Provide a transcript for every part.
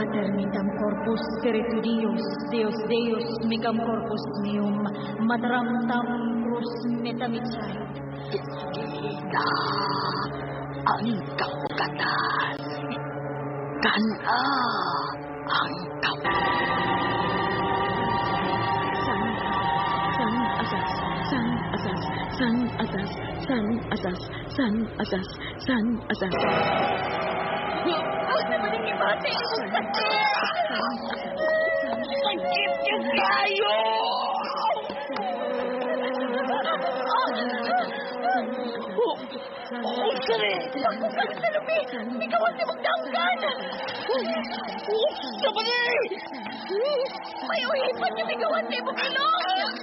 Mater mitam corpus spiritu Deus Deus mecam corpus meum, materam tam crus metamitsai. Gila, engkau katas. Kan engkau. San asas. Huwag naman ang ibate. Sakit yung kayo! Sari! Salumi! Ikaw ang timagdanggan! Sabali! May uhipan niyo ikaw ang timagilong!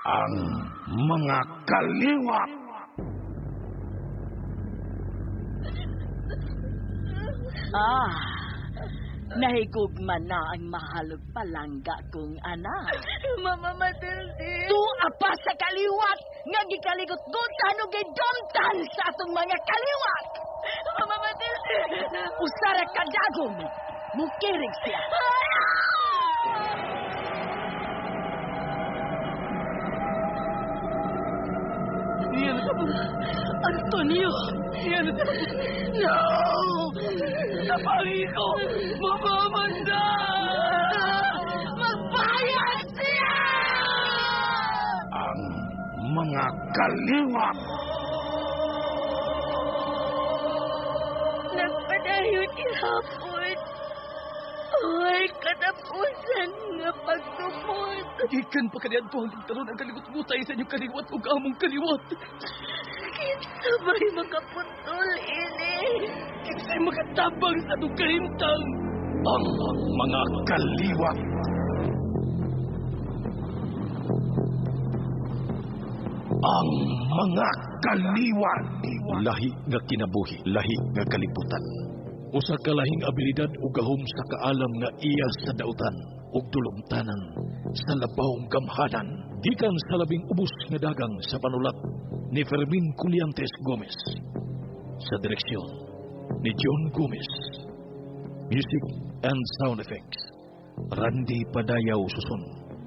Ang mga kaliwa. Nahigugman na ang mahalog palangga kong anak. Mama Matilde! Tu apa sa kaliwat nga gikaligot-gutan o gidontan sa atong mga kaliwat. Mama Matilde! Usara kadagom, mukirig siya. Antonio! No! Napali ko! Mamamanda! Magbayad siya! Ang mga kaliwa. Nagpadayon ihapon. Ay, katapusan nga pagtumot. Ikan pa kanyan to ang talon ang kaligot-gutay sa inyong kaliwat o among kaliwat. Kinsa ba'y makaputol ini? Kinsa'y makatabang sa itong kahintang. Ang mga kaliwa. Ang mga kaliwa. Lahi nga kinabuhi, lahi nga kalibutan. Usa ka lahing abilidad ug gahom sa kaalam nga iya sa dautan ug dulumtanan sa labawng gamhanan gikan sa labing ubos nga dagang sa panulat ni Fermin Culiantes Gomez, sa direksyon ni John Gomez, music and sound effects Randy Padayaw Suson,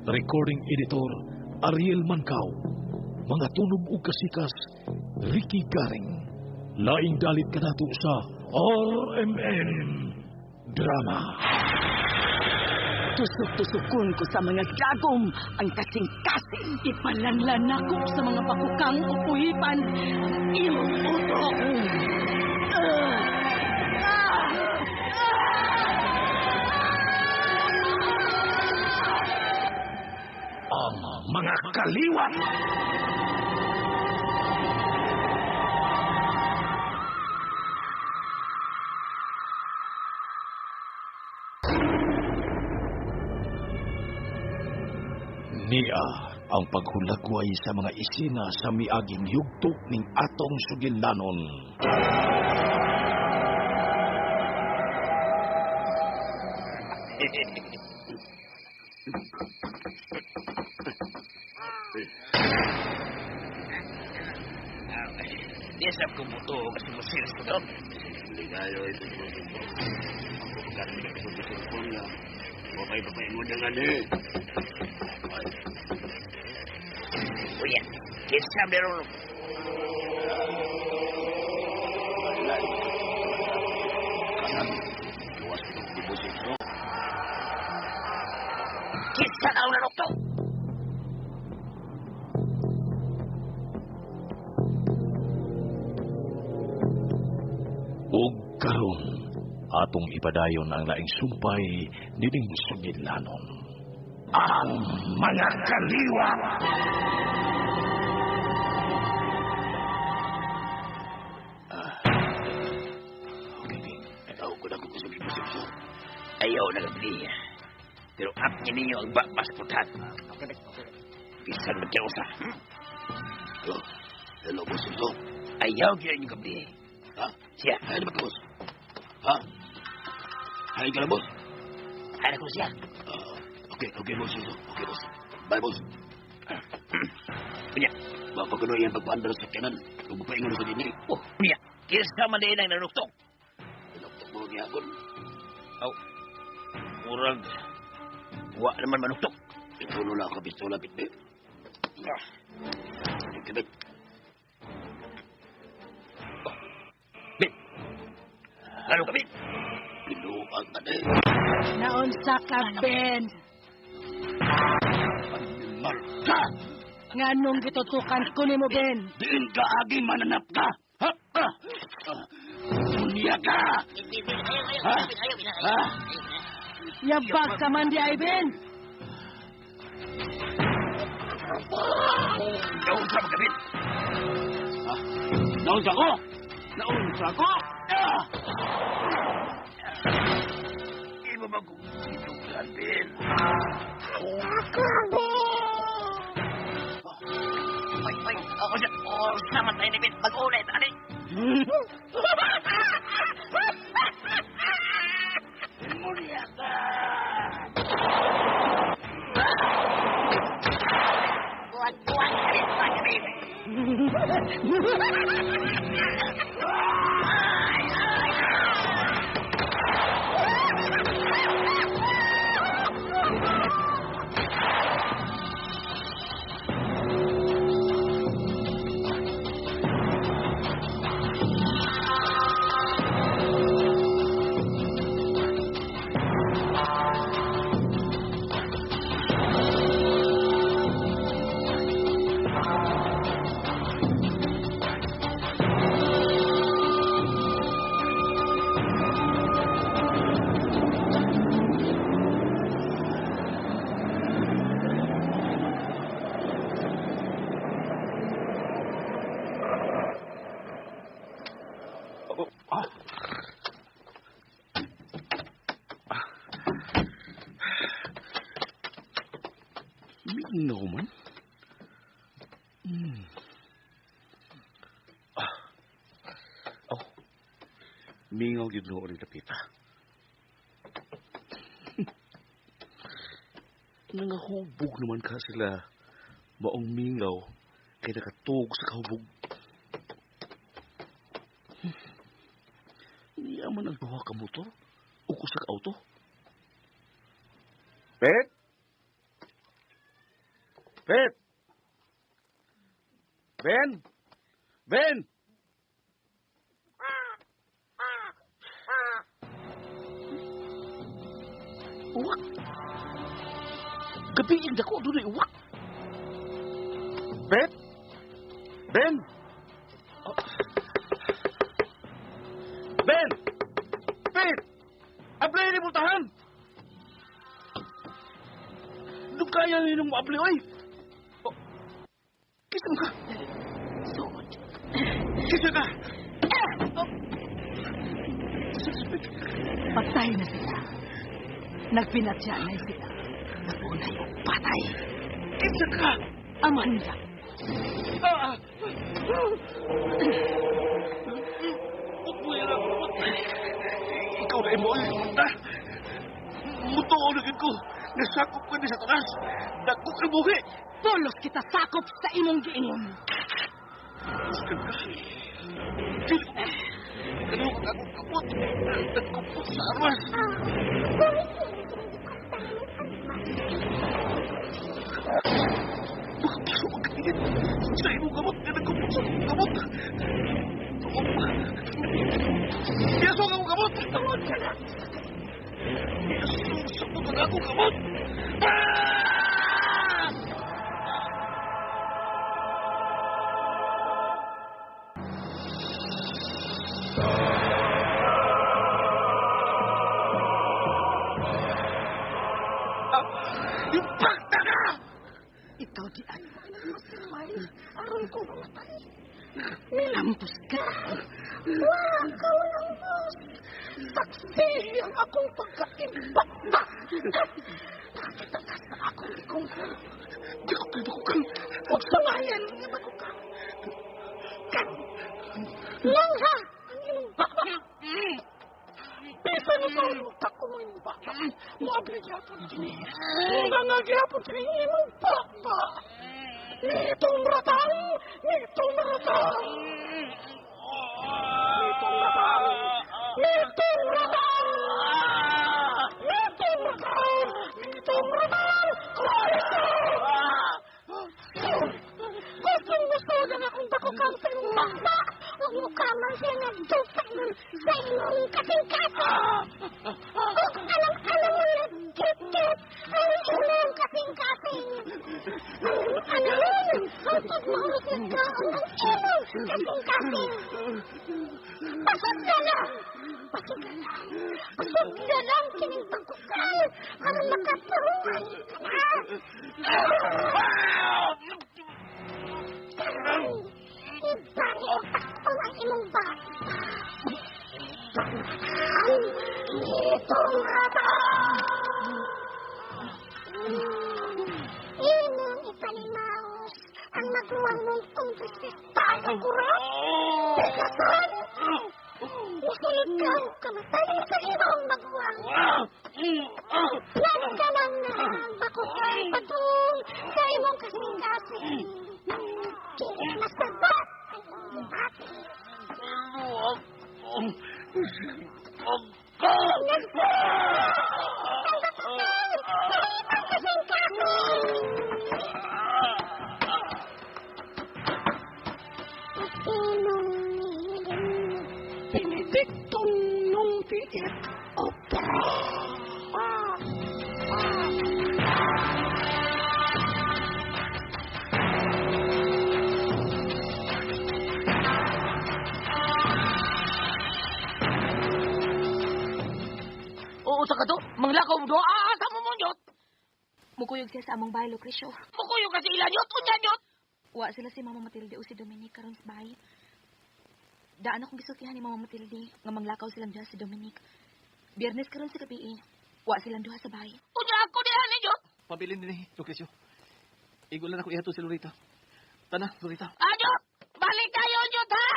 recording editor Ariel Mancao, mga tunog ug kasikas Ricky Garing. Laing dalit kanato sa RMN Drama. Tusok-tusukon ko sa mga dagom ang kasing-kasing. Ipalanlan ako sa mga pakukang upuhipan. Iyong utok. Ang mga kaliwa. Niya ang paghulagway sa mga isina sa miaging yugto ning atong sugilanon. Desap ko mo to kasi masiris ko to. Hindi kayo ito po. Ako kami na ito sa telefon niya. Papay mo dengan eh. Kuya, kinsa meron? Kanan, luwas ko ng dibusin mo. Kinsa na ulan to? Ug karon atong ipadayon ang laing sumpay nining sugilanon. Ang mga kaliwa. Ayaw na gabi. Pero apnya ninyo ang bakbas putat. Bisan magkiusa. Hello, boss ito. Ayaw kaya ninyo gabi. Ha? Siya. Ay, na ba boss? Ha? Ay, ka na, boss? Ano ko siya? Okay, boss. Okay, boss. Bye, boss. Unya. Bapak kuno yang pagpaandar sa kanan. Kung paingon sa dinhi. Oh, unya. Kisa man din ang nanuktok. Pinuktok mo niya akon. Aw. Murag. Wa naman manuktok. Ito na ka pistola, bitbit. Ikibit. Bin. Ano ka, Bin? Pinuang ka na. Naunsa ka, Ben. Marka! Nganong gitutukan ko ni mo, Ben? Diin ka agi mananap ka. Ha? Unya ka! Ha? Yabag ka man di ay, Ben. Naunsa ka, Bin? Ha? Naunsa ko? Naunsa ko? Iba ba kung inugan, Bin? Ay, ako siya. Sama tayo ni Bin. Mag-ulit, ani. Unya ka! Buat, Bin. Mingaw man? Mingaw yun noon ni Lapita. Nangahubog naman ka sila. Maong mingaw kaya nakatog sa kahubog. Niyaman ang duha ka motor o sa auto. Pet? Ben! Ben! Ben! Uwak! Gabiin ako doon ay uwak! Ben! Ben! Ben! Ben! Ablay ni Bultahan! Doon kaya ninong mo ablay, oy! Kisa mo ka! Kisa ka! Patay na sila. Nagpinatya na sila. Napunay mo patay. Kisa ka! Amanda. Ikaw na imo ay Amanda. Mutuo na ko. Nasakop ka ni sa tanas. Dako ka buhi. Pulos kita sakop sa imong giingon. Ano ka akong kapot? Nagkupot sa armas. Baka mo katingin. Sa imong gamot na nagkupot sa akong gamot. Piyaso ang akong gamot. Tawag ka na. Piyaso sa akong gamot. Ikaw di ay. Aron ko mamatay. Nilampos ka. Wala ka lampos. Saksi ang akong pagkatibat na. Nakita ka sa akong ikungkul. Di ko pinukang. Huwag samayan niya bagukang. Kan. Langha ang iyong bakbak. Pesa ni Paulo, tako mo yung bakbak. Maabli gyapon kini. Nga gyapon kini imong papa. Nitong ratang. Nitong ratang. Nitong ratang. Nitong ratang. Nitong ratang. Nitong ratang. Gusto na akong bakukang sa iyong bata. Huwag mo kamang siya nagdupay sa iyong kasing-kasing. Huwag alam-alam mo nagkit-kit ang iyong kasing-kasing. Alam-alam ang pagmahusig ka ang iyong kasing-kasing. Pasod na lang! Pasod na lang! Pasod na lang kining pagkukang ang makapuruan ka na! Ibalik ang imong bata. Itong ratang. Imong ipalimaos ang maguwang mong kongresista sa kurap. Kasan, nasulikaw kamatayin sa ibang maguwang. Yan ka lang na bakukang patong sa imong kasing-kasing. Kaya nasabat ang iyong bati. Benedictum non fiet opera. Oo, sa kato, manglakaw mo doon, aasa mo mo, Nyot. Mukuyog siya sa among bahay, Lucrecio. Mukuyo kasi ilan, Nyot, unya, Nyot. Wa sila si Mama Matilde o si Dominic karon sa bahay. Daan akong gisultihan ni Mama Matilde nga manglakaw silang diha si Dominic. Biyernes karon sa gabi, wa silang duha sa bahay. Unya ako dihan, Nyot. Pabilin din Lucrecio. Igulan ako ihato si Lorita. Tana, Lorita. Nyot, balik tayo, Nyot, ha?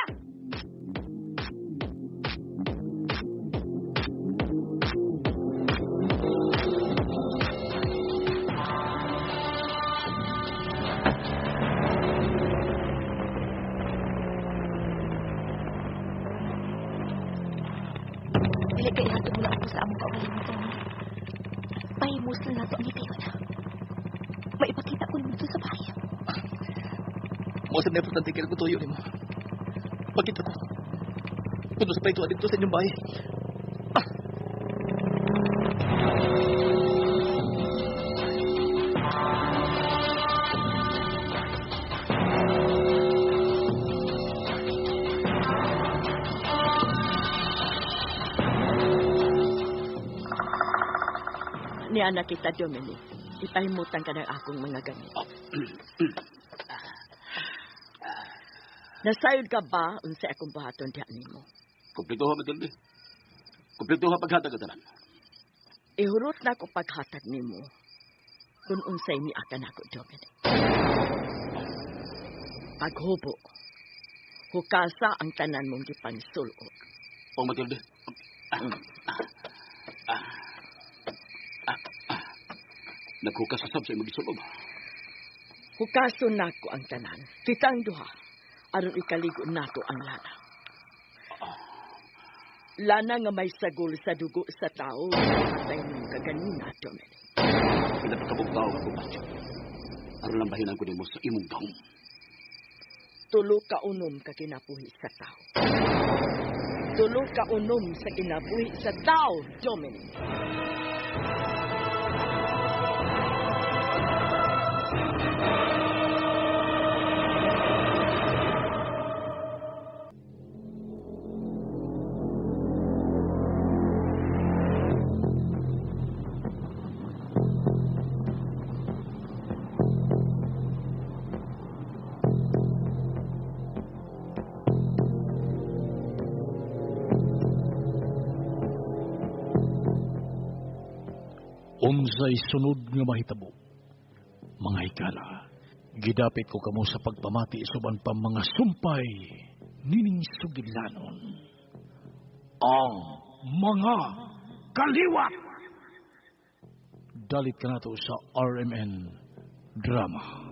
Dili kay hatod mo lang ako sa among kaugalingon, Tony. Pahimuslan na to ang itiyon. Maipakita ko nito sa bahay. Mawasap na importante kaya ko tuyo ni mo. Pagkita ko. Kuno sa paito dito sa inyong bahay. Ni anak kita, Dominic. Ipahimutan ka ng akong mga gamit. Nasayod ka ba unsa akong buhaton diha nimo? Kumpleto ha, Matilde. Kumpleto ha paghatag ka tanan. Ihurot na ko paghatag nimo kung unsay miakan ako, Dominic. Paghubo, hukasa ang tanan mong gipangsulod. O, Matilde. Naghukas sa sab sa imong gisulob. Hukason nako ang tanan. Kitang duha aron ikaligo nato ang lana. Lana nga may sagol sa dugo sa tao. Patay mo kaganina, Dominic. Pinapakabugtaw ako, Pacho. Aron lang bahinan ko nimo sa imong gahom. Tulo ka unom ka kinabuhi sa tao. Tulo ka unom sa kinabuhi sa tao, Dominic. Unsay sunod nga mahitabo. Mga higala, gidapit ko kamo sa pagpamati suban pa mga sumpay nining sugidlanon. Ang mga kaliwat. dalit ka nato sa RMN Drama.